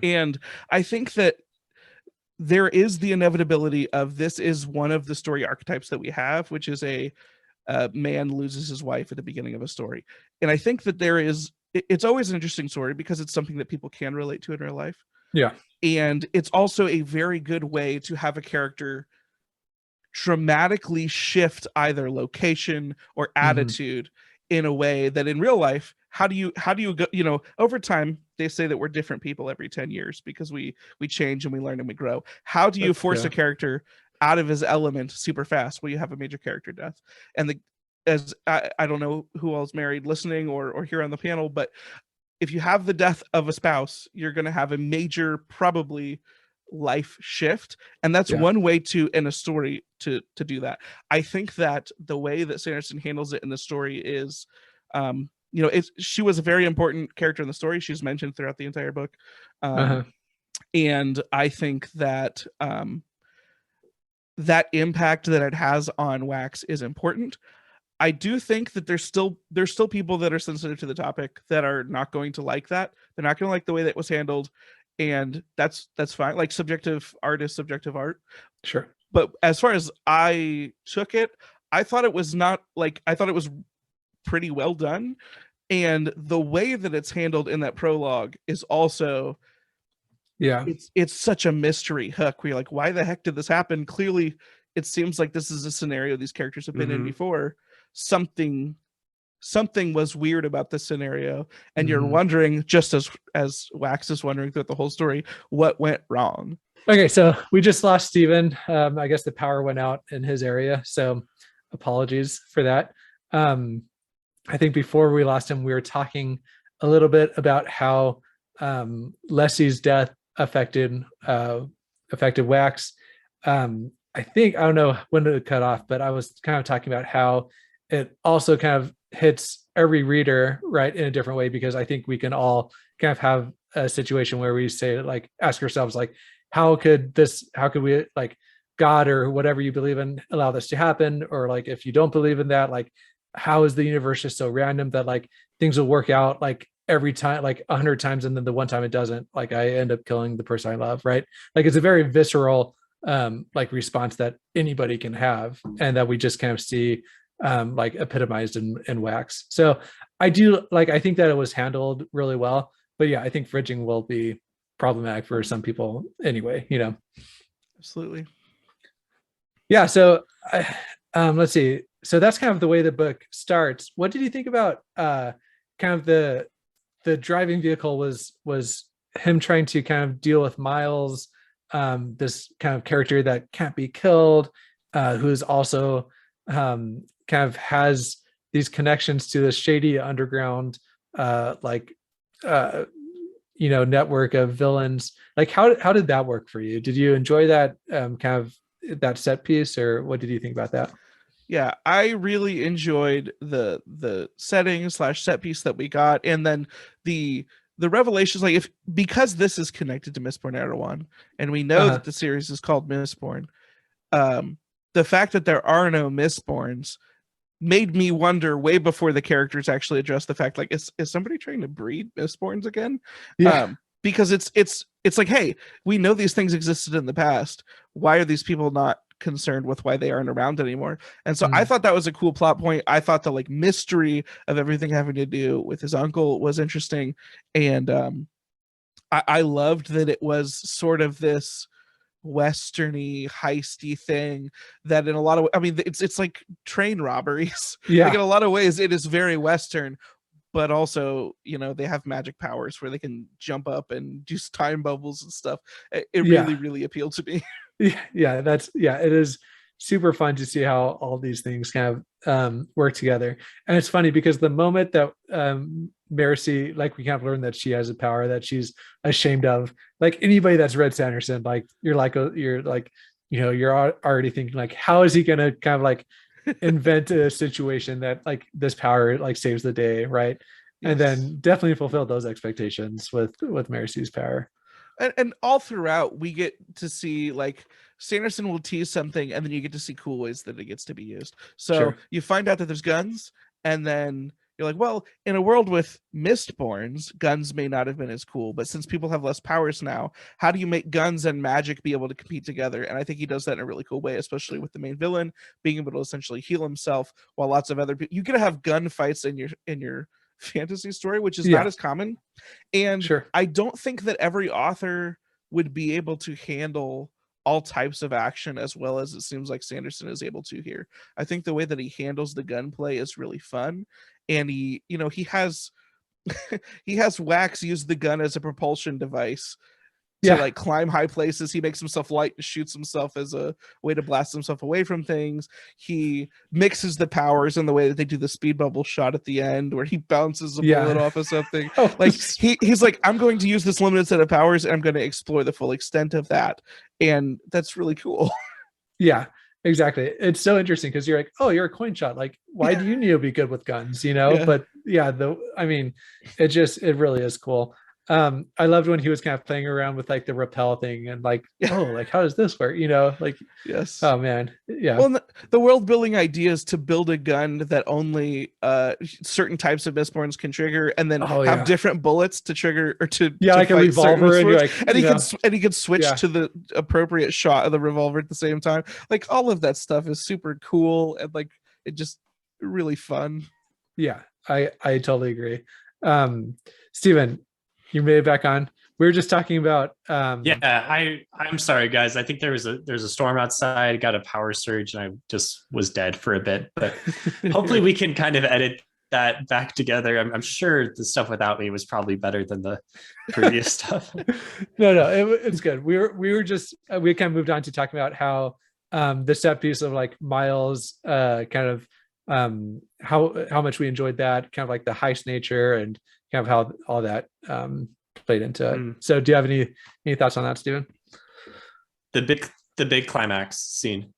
And I think that there is the inevitability of this is one of the story archetypes that we have, which is a man loses his wife at the beginning of a story. And I think that it's always an interesting story because it's something that people can relate to in real life. Yeah. And it's also a very good way to have a character dramatically shift either location or attitude in a way that in real life, how do you go, over time, they say that we're different people every 10 years because we change and we learn and we grow. How do you force a character out of his element super fast? Well, you have a major character death. And I don't know who else married listening or here on the panel, but if you have the death of a spouse, you're going to have a major, probably life shift. And that's one way in a story to do that. I think that the way that Sanderson handles it in the story is, she was a very important character in the story. She's mentioned throughout the entire book. And I think that that impact that it has on Wax is important. I do think that there's still people that are sensitive to the topic that are not going to like that. They're not going to like the way that was handled, and that's fine. Like subjective art is subjective art. Sure. But as far as I took it, I thought it was pretty well done, and the way that it's handled in that prologue is also it's such a mystery hook where you're like, why the heck did this happen? Clearly, it seems like this is a scenario these characters have been in before. Something was weird about this scenario, and you're wondering, just as Wax is wondering throughout the whole story, what went wrong. Okay, so we just lost Steven. I guess the power went out in his area, so apologies for that. I think before we lost him, we were talking a little bit about how Leslie's death affected Wax. I don't know when to cut off, but I was kind of talking about how it also kind of hits every reader right in a different way, because I think we can all kind of have a situation where we say, like, ask ourselves, like, how could we, like, God or whatever you believe in, allow this to happen? Or like, if you don't believe in that, like, how is the universe just so random that like things will work out like every time, like 100 times, and then the one time it doesn't, like I end up killing the person I love, right? Like it's a very visceral like response that anybody can have, and that we just kind of see like epitomized in Wax. So I think that it was handled really well, but yeah, I think fridging will be problematic for some people anyway, Absolutely. Yeah. So let's see. So that's kind of the way the book starts. What did you think about kind of the driving vehicle was him trying to kind of deal with Miles, this kind of character that can't be killed, who is also kind of has these connections to the shady underground like network of villains. Like how did that work for you? Did you enjoy that kind of that set piece, or what did you think about that? Yeah, I really enjoyed the setting / set piece that we got, and then the revelations. Like, if because this is connected to Mistborn Era 1, and we know that the series is called Mistborn, the fact that there are no Mistborns made me wonder way before the characters actually address the fact, like, is somebody trying to breed Mistborns again? Yeah. Because it's like, hey, we know these things existed in the past. Why are these people not concerned with why they aren't around anymore? And so I thought that was a cool plot point. I thought the like mystery of everything having to do with his uncle was interesting, and I loved that it was sort of this westerny heisty thing that in a lot of, I mean, it's like train robberies. Yeah. Like, in a lot of ways it is very western, but also, they have magic powers where they can jump up and do time bubbles and stuff. It really, really appealed to me. Yeah, it is super fun to see how all these things kind of work together. And it's funny because the moment that Marcy, like, we kind of learn that she has a power that she's ashamed of, like, anybody that's read Sanderson, like, you're already thinking, like, how is he gonna kind of like invent a situation that, like, this power like saves the day, right? Yes. And then definitely fulfill those expectations with Marcy's power. And all throughout we get to see, like, Sanderson will tease something and then you get to see cool ways that it gets to be used. So you find out that there's guns, and then you're like, well, in a world with Mistborns, guns may not have been as cool, but since people have less powers now, how do you make guns and magic be able to compete together? And I think he does that in a really cool way, especially with the main villain being able to essentially heal himself, while lots of other people, you could have gunfights in your fantasy story, which is not as common. And I don't think that every author would be able to handle all types of action as well as it seems like Sanderson is able to here. I think the way that he handles the gunplay is really fun, and he has he has Wax use the gun as a propulsion device to like climb high places. He makes himself light and shoots himself as a way to blast himself away from things. He mixes the powers in the way that they do the speed bubble shot at the end, where he bounces a bullet off of something. Like, he's like, I'm going to use this limited set of powers and I'm going to explore the full extent of that. And that's really cool. Yeah, exactly. It's so interesting because you're like, oh, you're a coin shot. Like, why do you need to be good with guns? But it really is cool. I loved when he was kind of playing around with like the rappel thing and like, oh, like, how does this work? Like, yes. Oh man. Yeah. Well, the world building idea is to build a gun that only certain types of Mistborns can trigger, and then have different bullets to trigger, or to like a revolver, and he can switch to the appropriate shot of the revolver at the same time. Like, all of that stuff is super cool, and like, it just really fun. Yeah, I totally agree. Steven, you made it back on. We were just talking about I'm sorry guys, I think there's a storm outside, got a power surge, and I just was dead for a bit, but hopefully we can kind of edit that back together. I'm sure the stuff without me was probably better than the previous stuff. No, it's good. We kind of moved on to talking about how the set piece of like Miles kind of how much we enjoyed that, kind of like the heist nature and kind of how all that played into it. So do you have any thoughts on that, Steven? The big climax scene.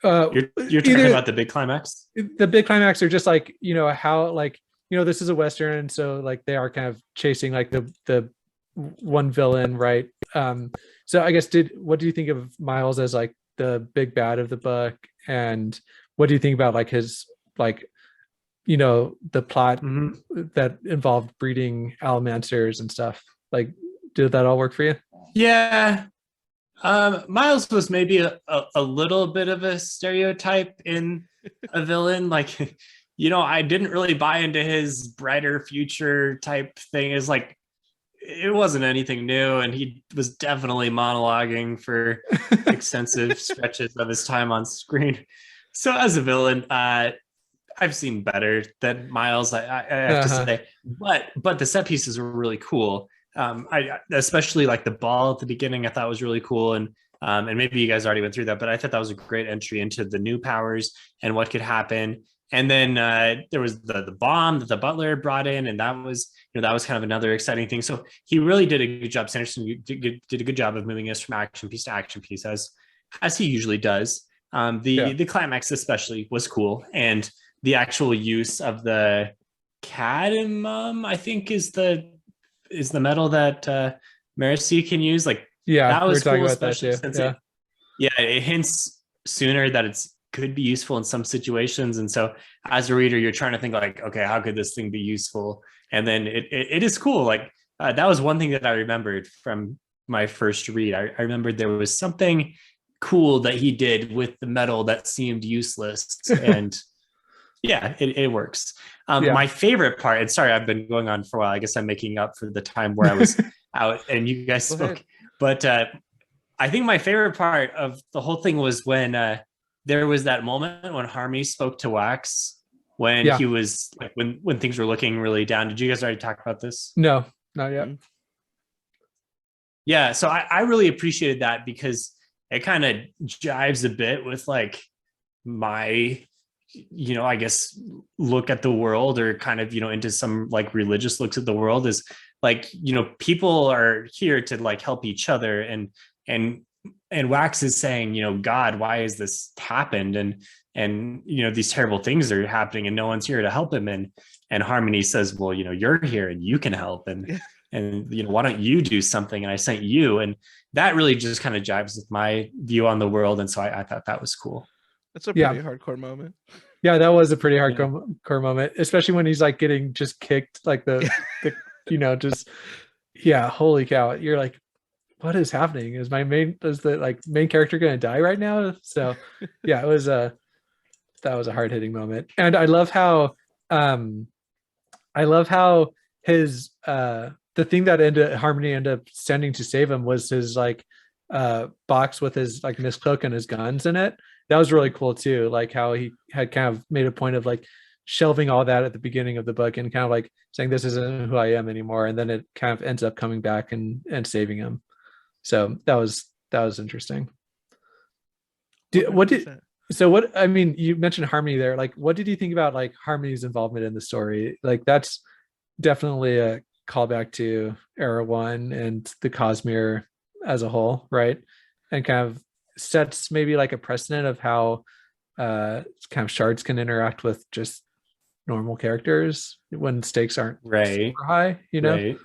You're talking about the big climax? The big climax, or just like, how, like, this is a Western, and so like they are kind of chasing like the one villain, right? So I guess what do you think of Miles as like the big bad of the book, and what do you think about like his, like, the plot that involved breeding Allomancers and stuff? Like, did that all work for you? Yeah. Miles was maybe a little bit of a stereotype in a villain. Like, I didn't really buy into his brighter future type thing. It's like, it wasn't anything new, and he was definitely monologuing for extensive stretches of his time on screen. So as a villain, I've seen better than Miles, I have to say, but the set pieces were really cool. I especially like the ball at the beginning, I thought was really cool, and maybe you guys already went through that, but I thought that was a great entry into the new powers and what could happen. And then there was the bomb that the butler brought in, and that was that was kind of another exciting thing. So he really did a good job. Sanderson did a good job of moving us from action piece to action piece, as he usually does. The climax especially was cool, and the actual use of the cadmium, I think, is the metal that Marcy can use. Like, that was cool, especially since it hints sooner that it's could be useful in some situations. And so as a reader, you're trying to think like, okay, how could this thing be useful? And then it is cool. Like that was one thing that I remembered from my first read. I remembered there was something cool that he did with the metal that seemed useless. And yeah, it works. My favorite part, and sorry, I've been going on for a while. I guess I'm making up for the time where I was out and you guys spoke. But I think my favorite part of the whole thing was when there was that moment when Harmony spoke to Wax when he was like when things were looking really down. Did you guys already talk about this? No, not yet. Yeah, so I really appreciated that because it kind of jives a bit with like my, I guess, look at the world, or kind of, into some like religious looks at the world, is like, people are here to like help each other, and Wax is saying, God, why has this happened? And these terrible things are happening and no one's here to help him. And Harmony says, well, you're here and you can help. And why don't you do something? And I sent you. And that really just kind of jives with my view on the world. And so I thought that was cool. That's a pretty hardcore moment. Yeah, that was a pretty hardcore moment, especially when he's like getting just kicked, like the holy cow. You're like, what is happening? Is the main character going to die right now? So yeah, that was a hard hitting moment. And I love how his the thing that Harmony ended up sending to save him was his like box with his like Miss Cloak and his guns in it. That was really cool too. Like how he had kind of made a point of like shelving all that at the beginning of the book and kind of like saying, this isn't who I am anymore. And then it kind of ends up coming back and saving him. So that was interesting. You mentioned Harmony there. Like, what did you think about like Harmony's involvement in the story? Like, that's definitely a callback to Era 1 and the Cosmere as a whole, right? And kind of sets maybe like a precedent of how kind of shards can interact with just normal characters when stakes aren't super high, Right.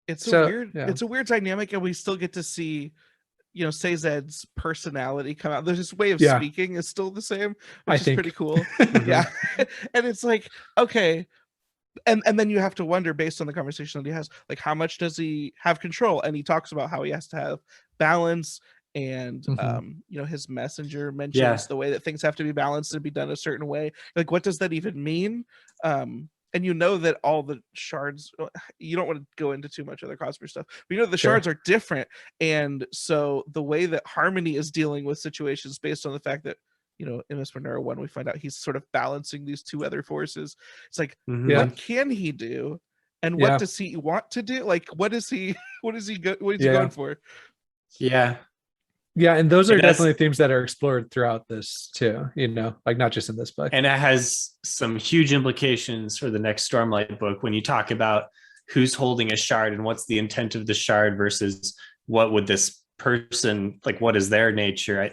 It's a weird dynamic, and we still get to see, Sazed's personality come out. There's this way of speaking is still the same, which is pretty cool. Yeah. And it's like, okay. And then you have to wonder, based on the conversation that he has, like, how much does he have control? And he talks about how he has to have balance, and his messenger mentions the way that things have to be balanced and be done a certain way. Like, what does that even mean? And that all the shards, you don't want to go into too much of the Cosmere stuff, but the shards are different. And so the way that Harmony is dealing with situations based on the fact that, in Mistborn Era 1, we find out he's sort of balancing these two other forces. It's like, what can he do? And what does he want to do? Like, what is he going for? Yeah. Yeah, and those are definitely themes that are explored throughout this too, like not just in this book. And it has some huge implications for the next Stormlight book when you talk about who's holding a shard and what's the intent of the shard versus what would this person, like, what is their nature?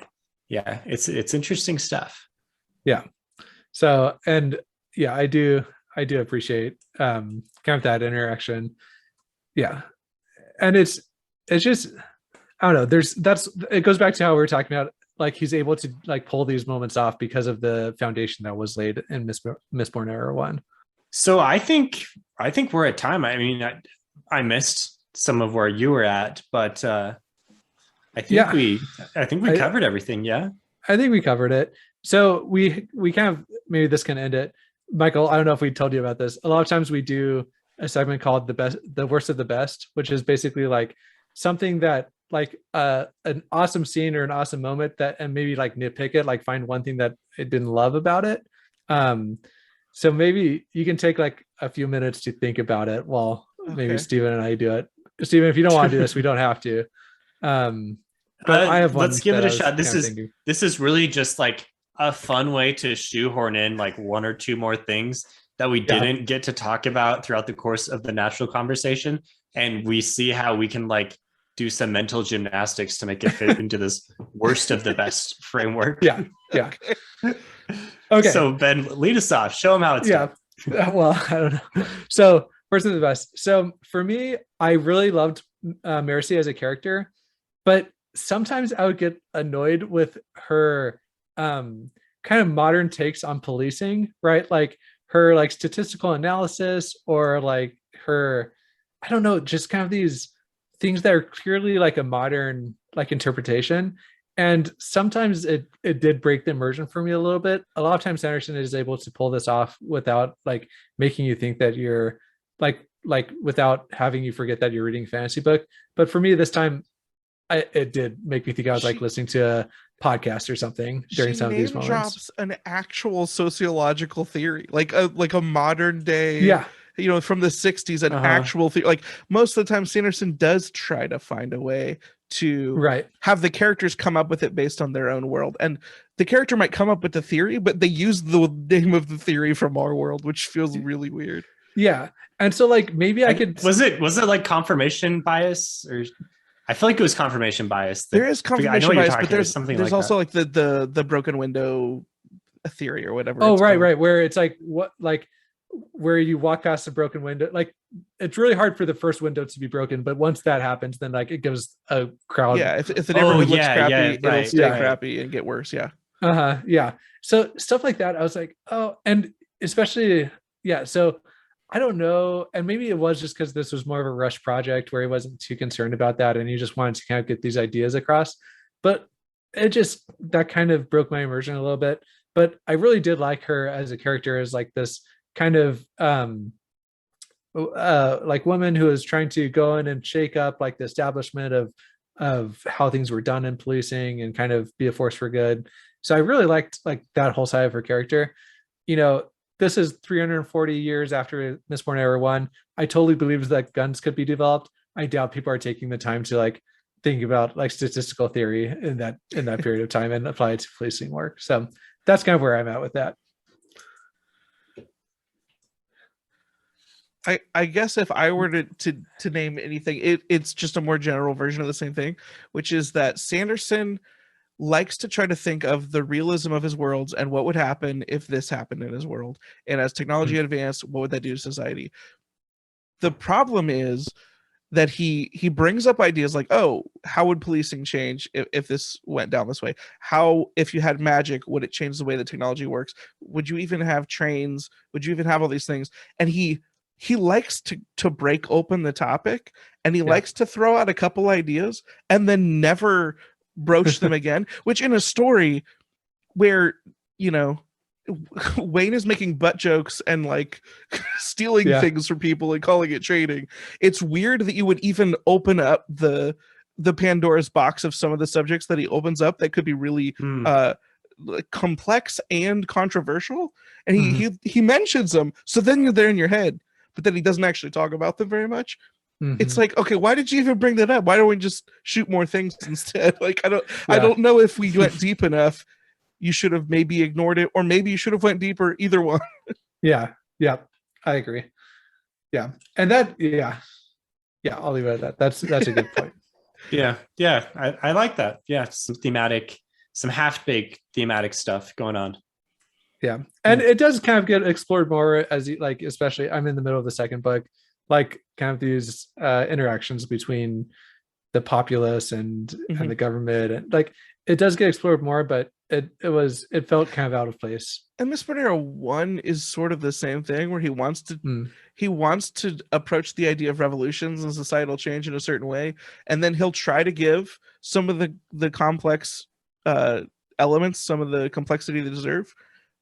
It's interesting stuff. Yeah. So, and yeah, I do appreciate kind of that interaction. Yeah. And it's just, I don't know. It goes back to how we were talking about, like, he's able to like pull these moments off because of the foundation that was laid in Mistborn Era 1. So I think we're at time. I mean, I missed some of where you were at, but I think we covered everything. Yeah, I think we covered it. So we kind of, maybe this can end it. Michael, I don't know if we told you about this. A lot of times we do a segment called the worst of the best, which is basically like something that, like an awesome scene or an awesome moment that, and maybe like nitpick it, like find one thing that I didn't love about it. So maybe you can take like a few minutes to think about it while maybe Steven and I do it. Steven, if you don't want to do this, we don't have to. But I have one. Let's give it a shot. This is really just like a fun way to shoehorn in like one or two more things that we didn't get to talk about throughout the course of the natural conversation. And we see how we can like do some mental gymnastics to make it fit into this worst of the best framework. Yeah. Okay. So Ben, lead us off. Show them how it's done. Well, I don't know. So worst of the best. So for me, I really loved Mercy as a character, but sometimes I would get annoyed with her kind of modern takes on policing, right? Like her like statistical analysis, or like her, I don't know, just kind of these things that are clearly like a modern like interpretation. And sometimes it did break the immersion for me a little bit. A lot of times Sanderson is able to pull this off without like making you think that you're like without having you forget that you're reading a fantasy book. But for me this time, it did make me think I was like listening to a podcast or something during some of these moments. Drops an actual sociological theory, like a modern day, you know, from the 60s, an actual theory. Like most of the time, Sanderson does try to find a way to have the characters come up with it based on their own world, and the character might come up with the theory, but they use the name of the theory from our world, which feels really weird. Yeah, and so like maybe I could. Was it like confirmation bias, or I feel like it was confirmation bias. There is confirmation bias, but there's also like like the broken window theory or whatever. Oh, right, where it's like what like where you walk past a broken window, like it's really hard for the first window to be broken, but once that happens, then like it gives a crowd. Yeah, if the neighborhood looks crappy, it'll stay crappy and get worse. Yeah. So stuff like that, I was like, oh, and especially so I don't know, and maybe it was just because this was more of a rush project where he wasn't too concerned about that, and he just wanted to kind of get these ideas across. But it just that kind of broke my immersion a little bit. But I really did like her as a character, as like this kind of like woman who is trying to go in and shake up like the establishment of how things were done in policing and kind of be a force for good. So I really liked like that whole side of her character. You know, this is 340 years after Mistborn Era 1. I totally believe that guns could be developed. I doubt people are taking the time to like think about like statistical theory in that period of time and apply it to policing work. So that's kind of where I'm at with that. I guess if I were to name anything, it's just a more general version of the same thing, which is that Sanderson likes to try to think of the realism of his worlds and what would happen if this happened in his world. And as technology advanced, what would that do to society? The problem is that he brings up ideas like, oh, how would policing change if this went down this way? How, if you had magic, would it change the way that technology works? Would you even have trains? Would you even have all these things? And he likes to break open the topic, and he likes to throw out a couple ideas and then never broach them again, which in a story where, you know, Wayne is making butt jokes and like stealing things from people and calling it trading, it's weird that you would even open up the Pandora's box of some of the subjects that he opens up that could be really complex and controversial, and he mentions them, so then they're in your head, but then he doesn't actually talk about them very much. It's like, okay, why did you even bring that up? Why don't we just shoot more things instead? Like, I don't know if we went deep enough. You should have maybe ignored it, or maybe you should have went deeper. Either one. Yeah, I agree. Yeah, and that, I'll leave it at that. That's a good point. I like that. Yeah, some half-baked thematic stuff going on. Yeah, and it does kind of get explored more as you like, especially I'm in the middle of the second book, like kind of these interactions between the populace and the government, and like it does get explored more, but it felt kind of out of place. And Mistborn Era 1 is sort of the same thing, where he wants to approach the idea of revolutions and societal change in a certain way, and then he'll try to give some of the complex elements some of the complexity they deserve,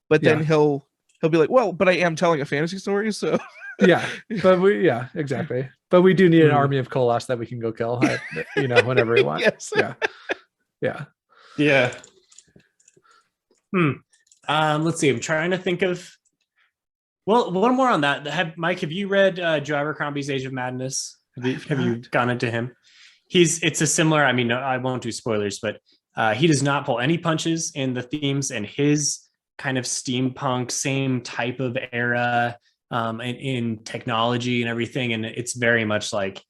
but then he'll be like, well, but I am telling a fantasy story, so exactly. But we do need an army of Colas that we can go kill, whenever we want. Yes. Yeah. Let's see. I'm trying to think of. Well, one more on that. Mike, have you read Joe Abercrombie's Age of Madness? Have you gone into him? It's a similar. I mean, I won't do spoilers, but He does not pull any punches in the themes and his kind of steampunk, same type of era, in technology and everything. And it's very much like,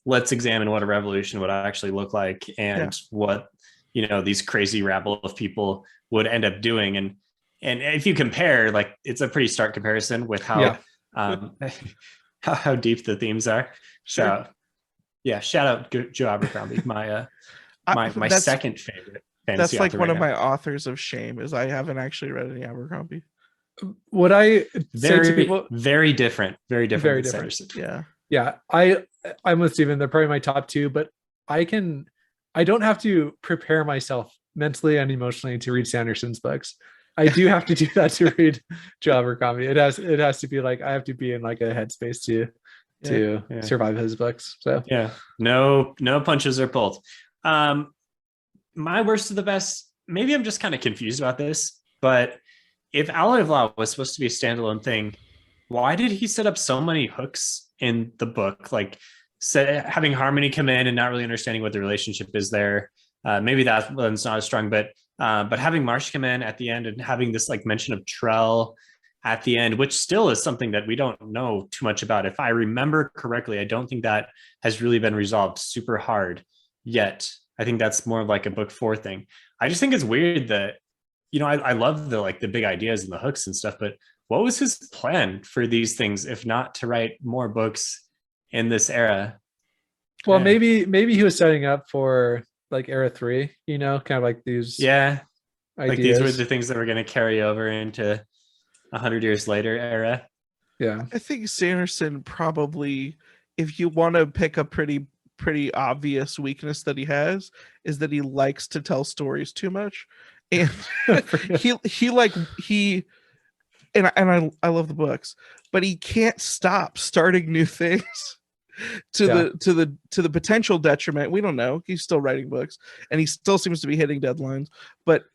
let's examine what a revolution would actually look like and what, these crazy rabble of people would end up doing. And if you compare, like, it's a pretty stark comparison with how how deep the themes are. Sure. So yeah, shout out Joe Abercrombie, my second favorite fantasy That's like author one right of now. my authors of shame is I haven't actually read any Abercrombie. What I say to Very, people, very different Very than different. Sanderson. yeah, I'm with Steven. They're probably my top two, but I don't have to prepare myself mentally and emotionally to read Sanderson's books. I do have to do that to read Joe Abercrombie. It has to be like, I have to be in like a headspace to survive his books. So yeah, no punches are pulled. My worst of the best, maybe I'm just kind of confused about this, but if Alloy of Law was supposed to be a standalone thing, why did he set up so many hooks in the book? Like having Harmony come in and not really understanding what the relationship is there. Maybe that one's not as strong, but having Marsh come in at the end and having this like mention of Trell at the end, which still is something that we don't know too much about. If I remember correctly, I don't think that has really been resolved super hard yet. I think that's more like a book 4 thing. I just think it's weird that, I love the big ideas and the hooks and stuff, but what was his plan for these things if not to write more books in this era? well, maybe he was setting up for like era 3, kind of like these ideas. Like these were the things that were going to carry over into 100 years later era. Yeah, I think Sanderson probably, if you want to pick a pretty obvious weakness that he has, is that he likes to tell stories too much, and I love the books, but he can't stop starting new things to the potential detriment. We don't know. He's still writing books and he still seems to be hitting deadlines, but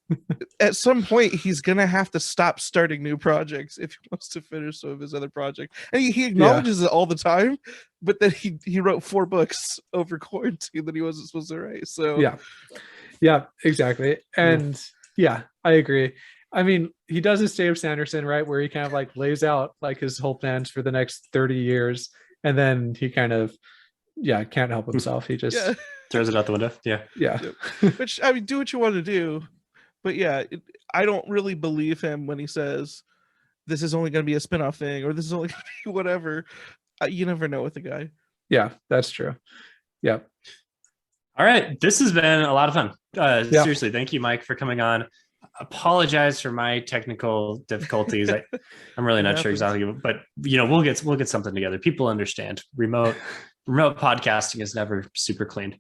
at some point he's gonna have to stop starting new projects if he wants to finish some of his other projects. And he acknowledges it all the time, but then he wrote 4 books over quarantine that he wasn't supposed to write. So yeah, exactly. And I agree. I mean, he does his Stay of Sanderson, right, where he kind of like lays out like his whole plans for the next 30 years. And then he kind of, can't help himself. He just throws it out the window. Yeah. Which, I mean, do what you want to do. But I don't really believe him when he says this is only going to be a spinoff thing or this is only going to be whatever. You never know with the guy. Yeah, that's true. Yeah. All right. This has been a lot of fun. Seriously, thank you, Mike, for coming on. Apologize for my technical difficulties. I'm really not sure exactly, but we'll get something together. People understand remote podcasting is never super clean.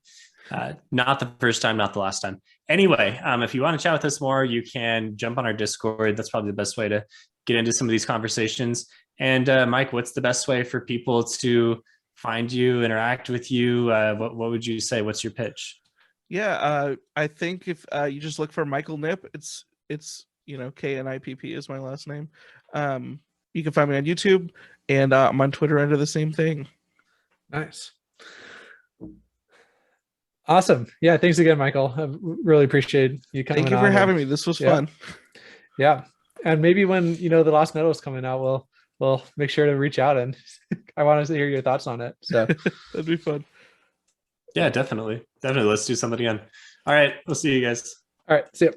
Not the first time, not the last time. Anyway, if you want to chat with us more, you can jump on our Discord. That's probably the best way to get into some of these conversations. And Mike, what's the best way for people to find you, interact with you? What would you say? What's your pitch? I think if you just look for Michael Knipp, it's Knipp is my last name. You can find me on YouTube, and I'm on Twitter under the same thing. Nice. Awesome. Yeah, thanks again, Michael. I really appreciate you coming on. Thank you for having me. This was fun. Yeah. And maybe when the Lost Meadows coming out, we'll make sure to reach out, and I want to hear your thoughts on it. So that'd be fun. Yeah, definitely. Let's do something again. All right. We'll see you guys. All right. See you.